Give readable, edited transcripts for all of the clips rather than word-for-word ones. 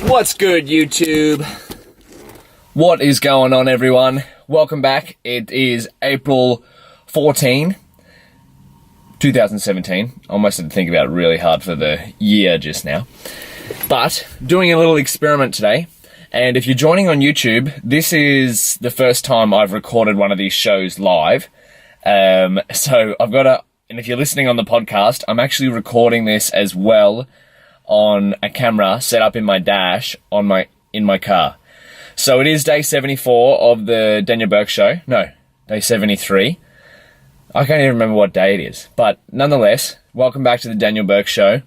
What's good, YouTube? What is going on, everyone? Welcome back. It is April 14, 2017. Almost had to think about it really hard for the year just now. But doing a little experiment today. And if you're joining on YouTube, this is the first time I've recorded one of these shows live. So I've got and if you're listening on the podcast, I'm actually recording this as well on a camera set up in my dash in my car. So it is day 74 of the Daniel Bourke Show. No, day 73. I can't even remember what day it is. But nonetheless, welcome back to the Daniel Bourke Show,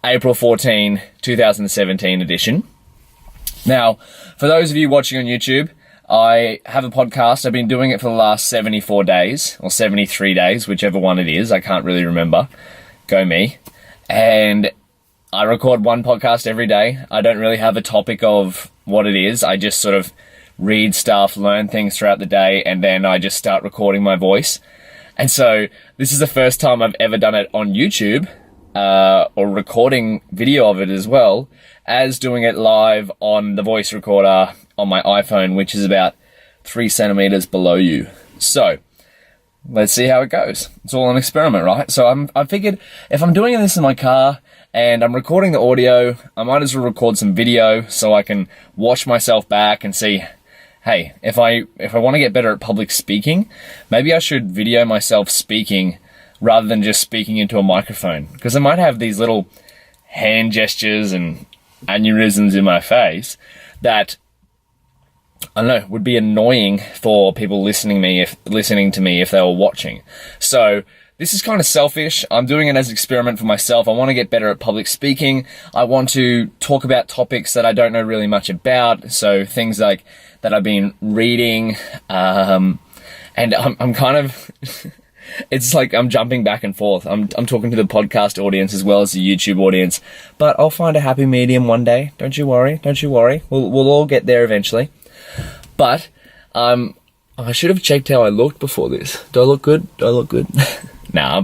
April 14, 2017 edition. Now, for those of you watching on YouTube, I have a podcast. I've been doing it for the last 74 days, or 73 days, whichever one it is. I can't really remember. Go me. And I record one podcast every day. I don't really have a topic of what it is. I just sort of read stuff, learn things throughout the day, and then I just start recording my voice. And so this is the first time I've ever done it on YouTube, or recording video of it as well, as doing it live on the voice recorder on my iPhone, which is about 3 centimeters below you. So let's see how it goes. It's all an experiment, right? So I figured if I'm doing this in my car and I'm recording the audio, I might as well record some video so I can watch myself back and see, hey, if I want to get better at public speaking, maybe I should video myself speaking rather than just speaking into a microphone, because I might have these little hand gestures and aneurysms in my face that, I don't know, would be annoying for people listening to me if they were watching. So this is kind of selfish. I'm doing it as an experiment for myself. I want to get better at public speaking. I want to talk about topics that I don't know really much about. So things like that I've been reading, and I'm kind of it's like I'm jumping back and forth. I'm talking to the podcast audience as well as the YouTube audience, but I'll find a happy medium one day. Don't you worry. We'll all get there eventually. But I should have checked how I looked before this. Do I look good? Nah,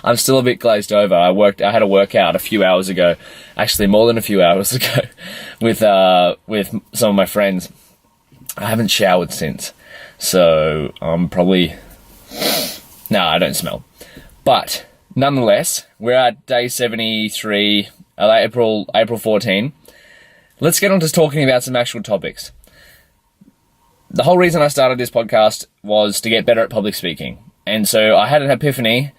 I'm still a bit glazed over. I had a workout a few hours ago, actually more than a few hours ago, with some of my friends. I haven't showered since, so I'm probably, I don't smell. But nonetheless, we're at day 73, April 14. Let's get on to talking about some actual topics. The whole reason I started this podcast was to get better at public speaking. And so I had an epiphany.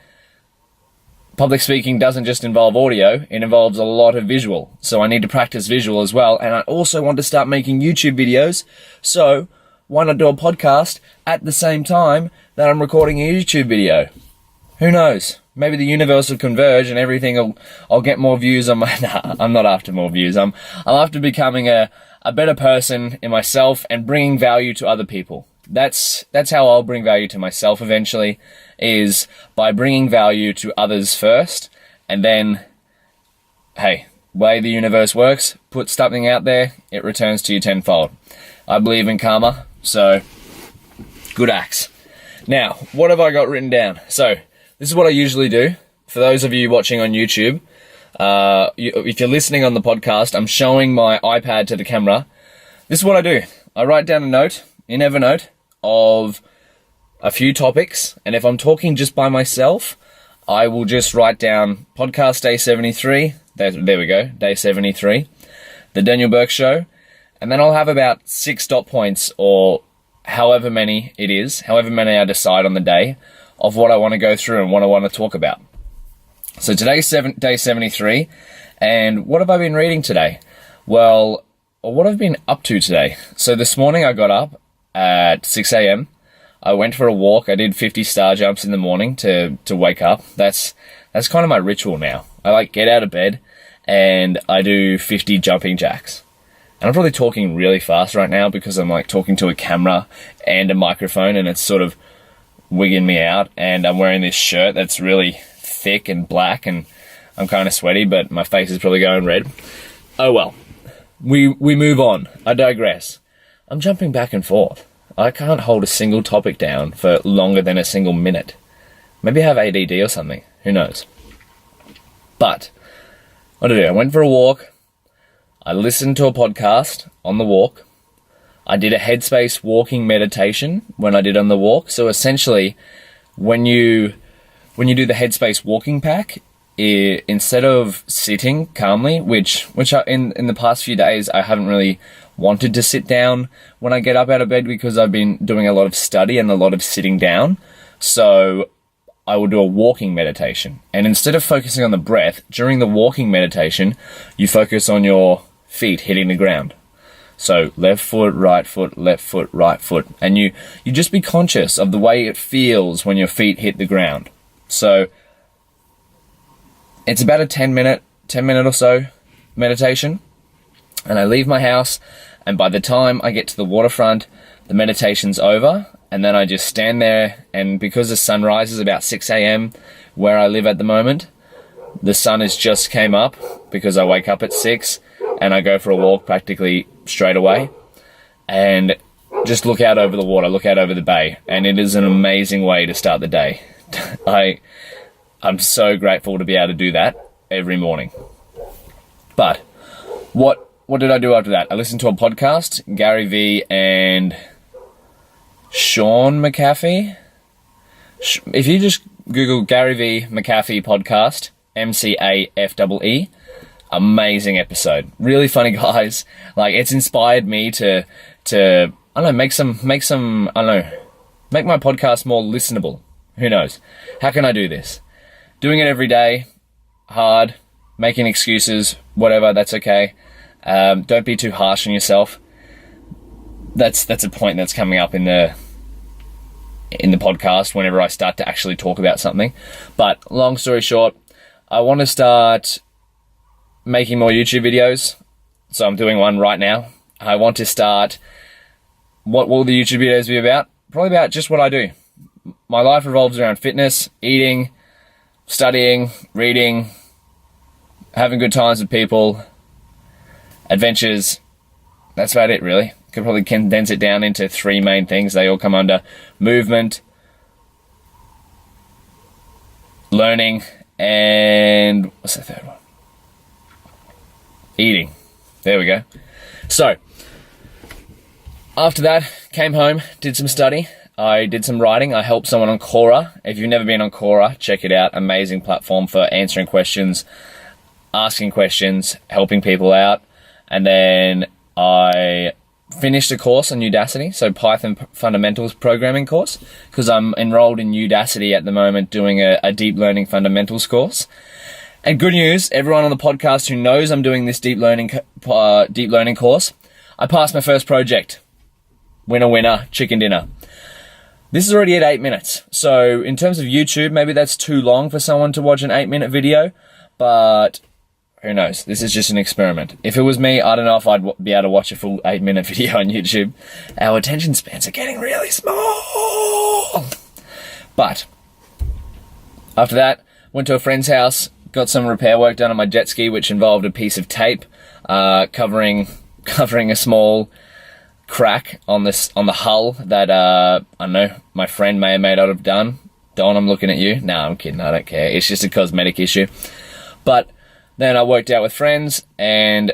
Public speaking doesn't just involve audio, it involves a lot of visual. So I need to practice visual as well. And I also want to start making YouTube videos. So why not do a podcast at the same time that I'm recording a YouTube video? Who knows? Maybe the universe will converge and I'll get more views on my... Nah, I'm not after more views. I'm after becoming a better person in myself and bringing value to other people. That's how I'll bring value to myself eventually, is by bringing value to others first, and then, hey, way the universe works, put something out there, it returns to you tenfold. I believe in karma, so good acts. Now, what have I got written down? So, this is what I usually do. For those of you watching on YouTube, if you're listening on the podcast, I'm showing my iPad to the camera. This is what I do. I write down a note in Evernote of a few topics, and if I'm talking just by myself, I will just write down podcast day 73. There we go, day 73. The Daniel Bourke Show. And then I'll have about 6 dot points, or however many it is, however many I decide on the day, of what I want to go through and what I want to talk about. So today's day 73, and what have I been reading today? Well, what I've been up to today. So this morning I got up at 6 a.m. I went for a walk. I did 50 star jumps in the morning to wake up. That's kind of my ritual now. I get out of bed and I do 50 jumping jacks. And I'm probably talking really fast right now because I'm talking to a camera and a microphone, and it's sort of wigging me out, and I'm wearing this shirt that's really thick and black, and I'm kind of sweaty, but my face is probably going red. Oh well, we move on. I digress. I'm jumping back and forth. I can't hold a single topic down for longer than a single minute. Maybe I have ADD or something. Who knows? But what did I do? I went for a walk. I listened to a podcast on the walk. I did a headspace walking meditation when I did on the walk. So essentially, when you do the headspace walking pack, instead of sitting calmly, which in the past few days I haven't really wanted to sit down when I get up out of bed because I've been doing a lot of study and a lot of sitting down. So I will do a walking meditation. And instead of focusing on the breath, during the walking meditation, you focus on your feet hitting the ground. So left foot, right foot, left foot, right foot. And you just be conscious of the way it feels when your feet hit the ground. So it's about a 10 minute or so meditation. And I leave my house, and by the time I get to the waterfront, the meditation's over. And then I just stand there, and because the sun rises about 6 a.m. where I live at the moment, the sun has just came up because I wake up at 6 and I go for a walk practically straight away and just look out over the water, look out over the bay. And it is an amazing way to start the day. I'm so grateful to be able to do that every morning. But what did I do after that? I listened to a podcast, Gary Vee and Sean McAfee. If you just Google Gary Vee McAfee podcast, MCAFEE, amazing episode. Really funny guys. Like, it's inspired me to I don't know, make my podcast more listenable. Who knows? How can I do this? Doing it every day, hard, making excuses, whatever, that's okay. Don't be too harsh on yourself. That's a point that's coming up in the podcast whenever I start to actually talk about something. But long story short, I want to start making more YouTube videos. So I'm doing one right now. I want to start. What will the YouTube videos be about? Probably about just what I do. My life revolves around fitness, eating, studying, reading, having good times with people, adventures. That's about it, really. Could probably condense it down into 3 main things. They all come under movement, learning, and what's the third one? Eating. There we go. So, after that, came home, did some study. I did some writing. I helped someone on Quora. If you've never been on Quora, check it out. Amazing platform for answering questions, asking questions, helping people out. And then I finished a course on Udacity, so Python Fundamentals programming course, because I'm enrolled in Udacity at the moment doing a deep learning fundamentals course. And good news, everyone on the podcast who knows I'm doing this deep learning course, I passed my first project. Winner, winner, chicken dinner. This is already at 8 minutes. So in terms of YouTube, maybe that's too long for someone to watch an 8-minute video, but who knows? This is just an experiment. If it was me, I don't know if I'd be able to watch a full 8-minute video on YouTube. Our attention spans are getting really small. But after that, went to a friend's house, got some repair work done on my jet ski, which involved a piece of tape covering a small crack on the hull that I don't know, my friend may or may not have done. Don, I'm looking at you. No, I'm kidding. I don't care. It's just a cosmetic issue. But then I worked out with friends and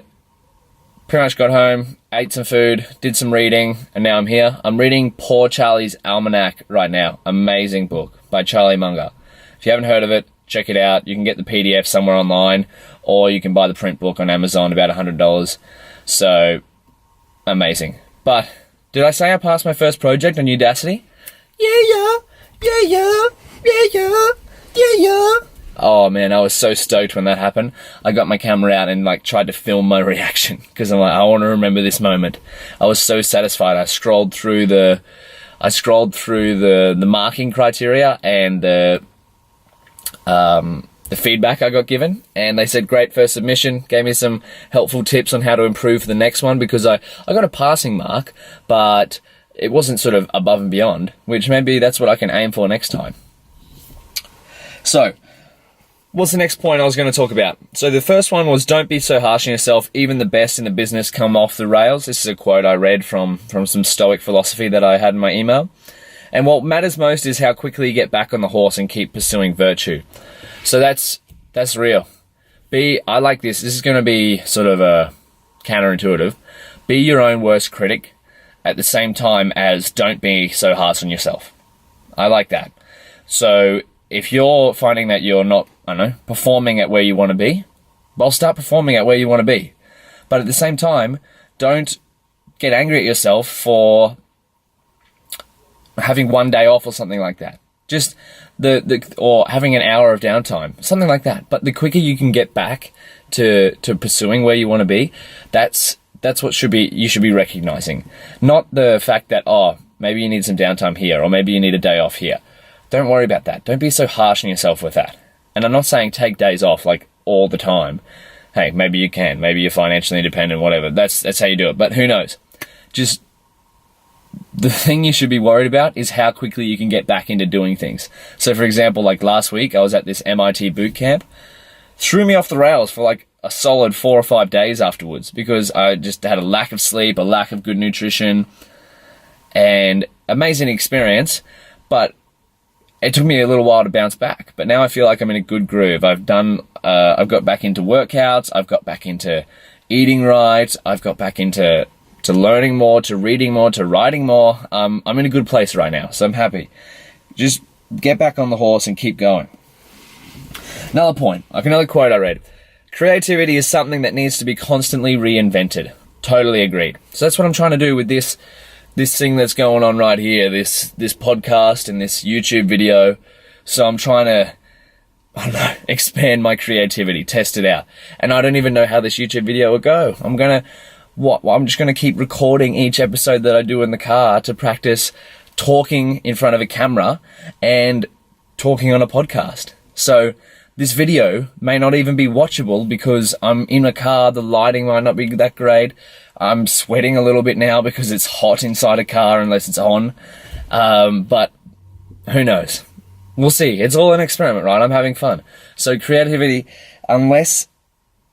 pretty much got home, ate some food, did some reading, and now I'm here. I'm reading Poor Charlie's Almanac right now. Amazing book by Charlie Munger. If you haven't heard of it, check it out. You can get the PDF somewhere online, or you can buy the print book on Amazon, about $100. So, amazing. But, did I say I passed my first project on Udacity? Yeah. Oh man, I was so stoked when that happened. I got my camera out and tried to film my reaction because I'm like, I want to remember this moment. I was so satisfied. I scrolled through the marking criteria and the feedback I got given, and they said great first submission, gave me some helpful tips on how to improve for the next one, because I got a passing mark, but it wasn't sort of above and beyond, which maybe that's what I can aim for next time. So, what's the next point I was going to talk about? So the first one was, don't be so harsh on yourself. Even the best in the business come off the rails. This is a quote I read from some Stoic philosophy that I had in my email. And what matters most is how quickly you get back on the horse and keep pursuing virtue. So that's real. I like this. This is going to be sort of a counterintuitive. Be your own worst critic at the same time as don't be so harsh on yourself. I like that. So if you're finding that you're not, performing at where you want to be, well, start performing at where you want to be. But at the same time, don't get angry at yourself for having one day off or something like that. Just or having an hour of downtime, something like that. But the quicker you can get back to pursuing where you want to be, that's what you should be recognizing. Not the fact that, maybe you need some downtime here, or maybe you need a day off here. Don't worry about that. Don't be so harsh on yourself with that. And I'm not saying take days off like all the time. Hey, maybe you can. Maybe you're financially independent, whatever. That's how you do it. But who knows? Just the thing you should be worried about is how quickly you can get back into doing things. So for example, like last week, I was at this MIT boot camp. Threw me off the rails for like a solid 4 or 5 days afterwards because I just had a lack of sleep, a lack of good nutrition, and amazing experience. But it took me a little while to bounce back, but now I feel like I'm in a good groove. I've got back into workouts. I've got back into eating right. I've got back into learning more, to reading more, to writing more. I'm in a good place right now, so I'm happy. Just get back on the horse and keep going. Another point, like another quote I read. Creativity is something that needs to be constantly reinvented. Totally agreed. So that's what I'm trying to do with this thing that's going on right here, this podcast and this YouTube video. So I'm trying to, expand my creativity, test it out. And I don't even know how this YouTube video will go. I'm just going to keep recording each episode that I do in the car to practice talking in front of a camera and talking on a podcast. So this video may not even be watchable because I'm in a car, the lighting might not be that great. I'm sweating a little bit now because it's hot inside a car unless it's on. But who knows? We'll see. It's all an experiment, right? I'm having fun. So creativity, unless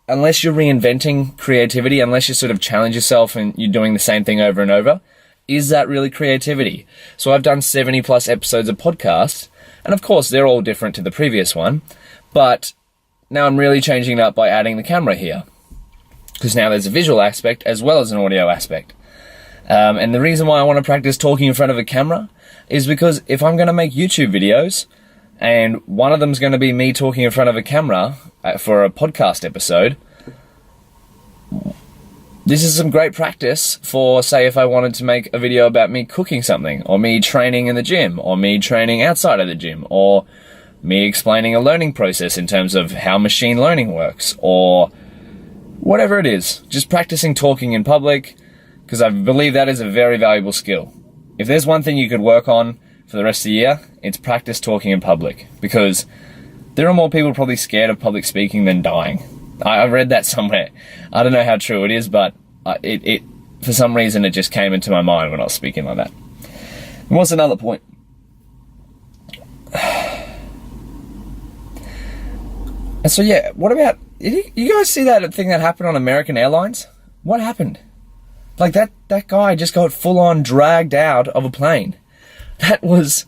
you're reinventing creativity, unless you sort of challenge yourself and you're doing the same thing over and over, is that really creativity? So I've done 70 plus episodes of podcasts, and of course they're all different to the previous one, but now I'm really changing it up by adding the camera here, because now there's a visual aspect as well as an audio aspect. And the reason why I want to practice talking in front of a camera is because if I'm going to make YouTube videos, and one of them's going to be me talking in front of a camera for a podcast episode, this is some great practice for, say, if I wanted to make a video about me cooking something, or me training in the gym, or me training outside of the gym, or me explaining a learning process in terms of how machine learning works, or whatever it is. Just practicing talking in public, because I believe that is a very valuable skill. If there's one thing you could work on for the rest of the year, it's practice talking in public, because there are more people probably scared of public speaking than dying. I read that somewhere. I don't know how true it is, but it for some reason it just came into my mind when I was speaking like that. And what's another point? And so yeah, what about, you guys see that thing that happened on American Airlines? What happened? Like that guy just got full on dragged out of a plane. That was,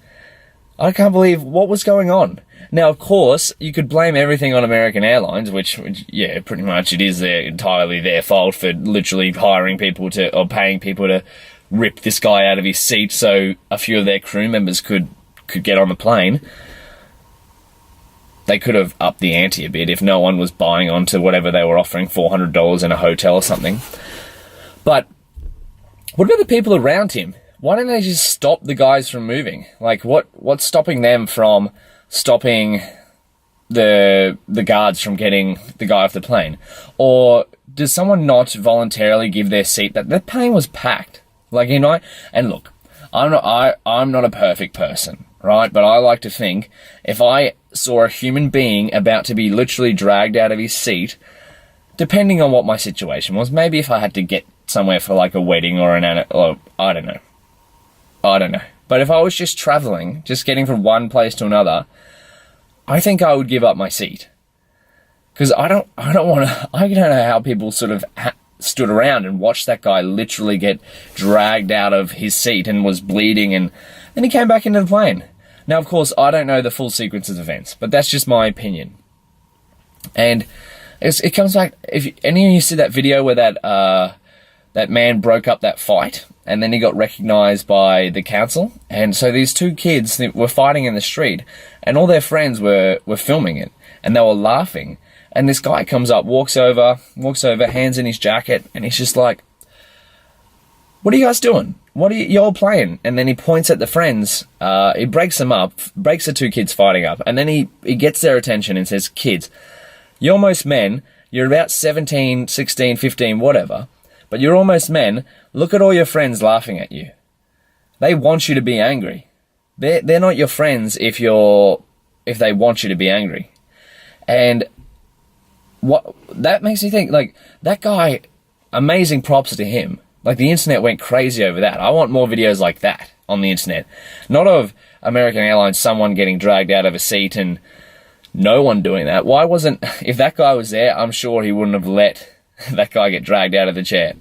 I can't believe what was going on. Now, of course, you could blame everything on American Airlines, which yeah, pretty much it is entirely their fault for literally hiring people or paying people to rip this guy out of his seat so a few of their crew members could get on the plane. They could have upped the ante a bit if no one was buying onto whatever they were offering, $400 in a hotel or something. But what about the people around him? Why don't they just stop the guys from moving? Like, what's stopping them from stopping the guards from getting the guy off the plane? Or does someone not voluntarily give their seat? That plane was packed. Like, you know, and look, I'm not a perfect person, right? But I like to think if I saw a human being about to be literally dragged out of his seat, depending on what my situation was, maybe if I had to get somewhere for like a wedding or or I don't know. But if I was just traveling, just getting from one place to another, I think I would give up my seat. Because I don't know how people sort of stood around and watched that guy literally get dragged out of his seat and was bleeding, and then he came back into the plane. Now, of course, I don't know the full sequence of events, but that's just my opinion. And It comes back, if any of you see that video where that man broke up that fight, and then he got recognised by the council, and so these two kids were fighting in the street, and all their friends were filming it, and they were laughing, and this guy comes up, walks over, hands in his jacket, and he's just like, "What are you guys doing? What are you all playing?" And then he points at the friends, he breaks them up, breaks the two kids fighting up, and then he gets their attention and says, "Kids, you're almost men, you're about 17, 16, 15, whatever, but you're almost men. Look at all your friends laughing at you. They want you to be angry. They're not your friends if they want you to be angry." And what that makes me think, like, that guy, amazing props to him. Like, the internet went crazy over that. I want more videos like that on the internet. Not of American Airlines, someone getting dragged out of a seat and no one doing that. Why wasn't, if that guy was there, I'm sure he wouldn't have let that guy get dragged out of the chair.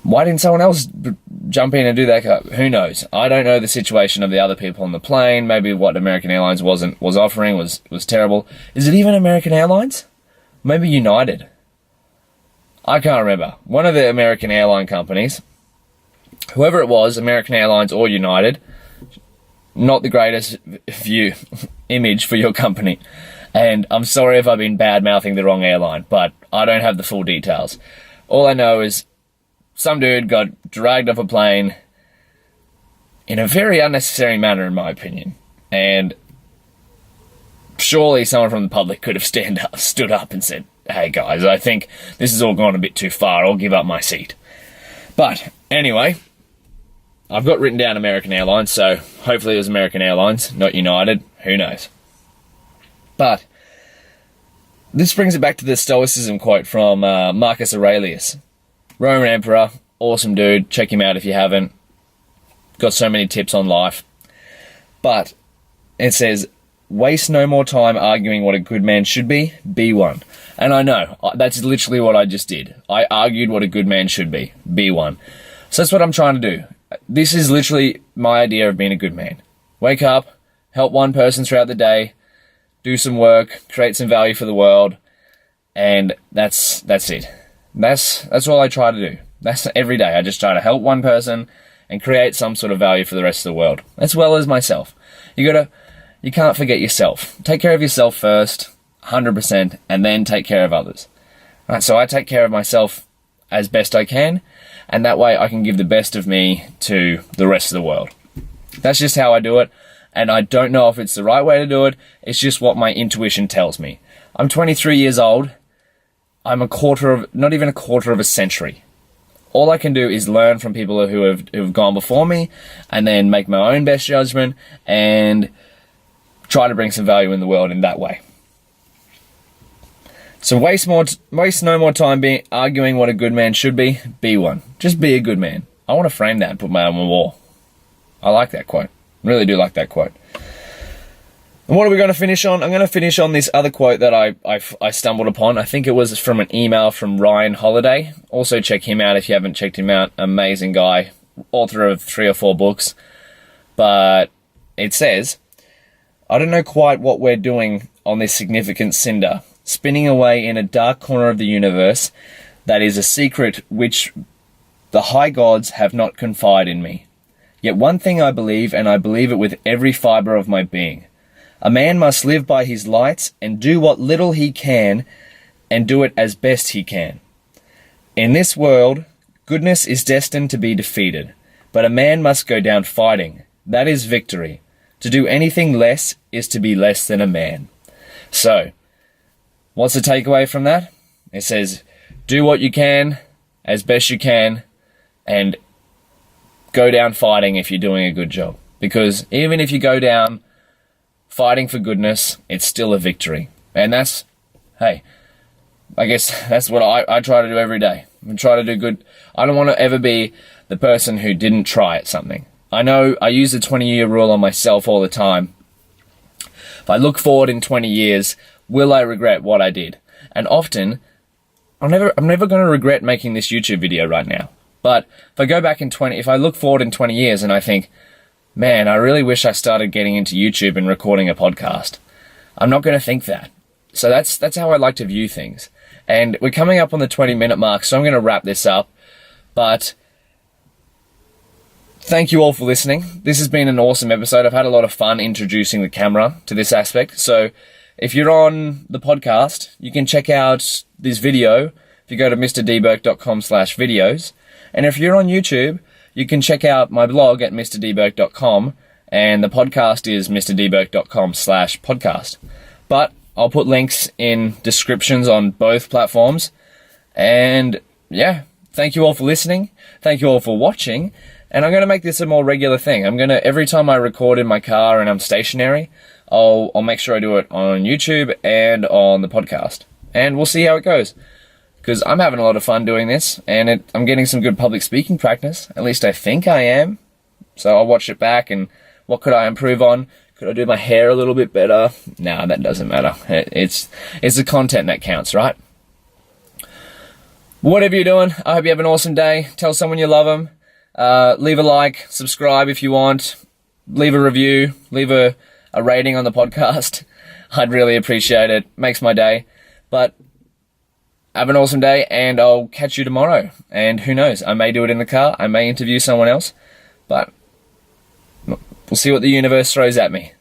Why didn't someone else jump in and do that? Who knows? I don't know the situation of the other people on the plane. Maybe what American Airlines was offering was terrible. Is it even American Airlines? Maybe United. I can't remember. One of the American airline companies, whoever it was, American Airlines or United, not the greatest image for your company. And I'm sorry if I've been bad-mouthing the wrong airline, but I don't have the full details. All I know is some dude got dragged off a plane in a very unnecessary manner, in my opinion. And surely someone from the public could have stood up and said, "Hey guys, I think this has all gone a bit too far. I'll give up my seat." But anyway, I've got written down American Airlines, so hopefully it was American Airlines, not United. Who knows? But this brings it back to the Stoicism quote from Marcus Aurelius. Roman Emperor, awesome dude. Check him out if you haven't. Got so many tips on life. But it says, "Waste no more time arguing what a good man should be one." And I know, that's literally what I just did. I argued what a good man should be one. So that's what I'm trying to do. This is literally my idea of being a good man. Wake up, help one person throughout the day, do some work, create some value for the world, and that's it. That's all I try to do. That's every day. I just try to help one person and create some sort of value for the rest of the world, as well as myself. You can't forget yourself. Take care of yourself first, 100%, and then take care of others. Right, so I take care of myself as best I can, and that way I can give the best of me to the rest of the world. That's just how I do it, and I don't know if it's the right way to do it. It's just what my intuition tells me. I'm 23 years old. I'm not even a quarter of a century. All I can do is learn from people who have gone before me, and then make my own best judgment and try to bring some value in the world in that way. So waste no more time arguing what a good man should be one. Just be a good man. I want to frame that and put my on my wall. I like that quote. Really do like that quote. And what are we going to finish on? I'm going to finish on this other quote that I stumbled upon. I think it was from an email from Ryan Holiday. Also check him out if you haven't checked him out. Amazing guy. Author of 3 or 4 books. But it says, "I don't know quite what we're doing on this significant cinder, spinning away in a dark corner of the universe that is a secret which the high gods have not confided in me. Yet one thing I believe, and I believe it with every fibre of my being. A man must live by his lights and do what little he can and do it as best he can. In this world, goodness is destined to be defeated, but a man must go down fighting. That is victory. To do anything less is to be less than a man." So, what's the takeaway from that? It says, do what you can, as best you can, and go down fighting if you're doing a good job. Because even if you go down fighting for goodness, it's still a victory. And that's, hey, I guess that's what I try to do every day. I try to do good. I don't want to ever be the person who didn't try at something. I know I use the 20-year rule on myself all the time. If I look forward in 20 years, will I regret what I did? And often, I'm never going to regret making this YouTube video right now. But if I look forward in 20 years and I think, man, I really wish I started getting into YouTube and recording a podcast, I'm not going to think that. So that's how I like to view things. And we're coming up on the 20-minute mark, so I'm going to wrap this up. But thank you all for listening. This has been an awesome episode. I've had a lot of fun introducing the camera to this aspect. So if you're on the podcast, you can check out this video if you go to mrdbourke.com/videos. And if you're on YouTube, you can check out my blog at mrdbourke.com, and the podcast is mrdbourke.com/podcast. But I'll put links in descriptions on both platforms. And yeah, thank you all for listening. Thank you all for watching. And I'm going to make this a more regular thing. Every time I record in my car and I'm stationary, I'll make sure I do it on YouTube and on the podcast. And we'll see how it goes. Because I'm having a lot of fun doing this, and I'm getting some good public speaking practice. At least I think I am. So I'll watch it back, and what could I improve on? Could I do my hair a little bit better? Nah, that doesn't matter. It's the content that counts, right? Whatever you're doing, I hope you have an awesome day. Tell someone you love them. Leave a like, subscribe if you want. Leave a review. Leave a rating on the podcast. I'd really appreciate it. Makes my day. But have an awesome day, and I'll catch you tomorrow. And who knows, I may do it in the car. I may interview someone else. But we'll see what the universe throws at me.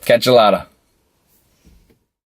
Catch you later.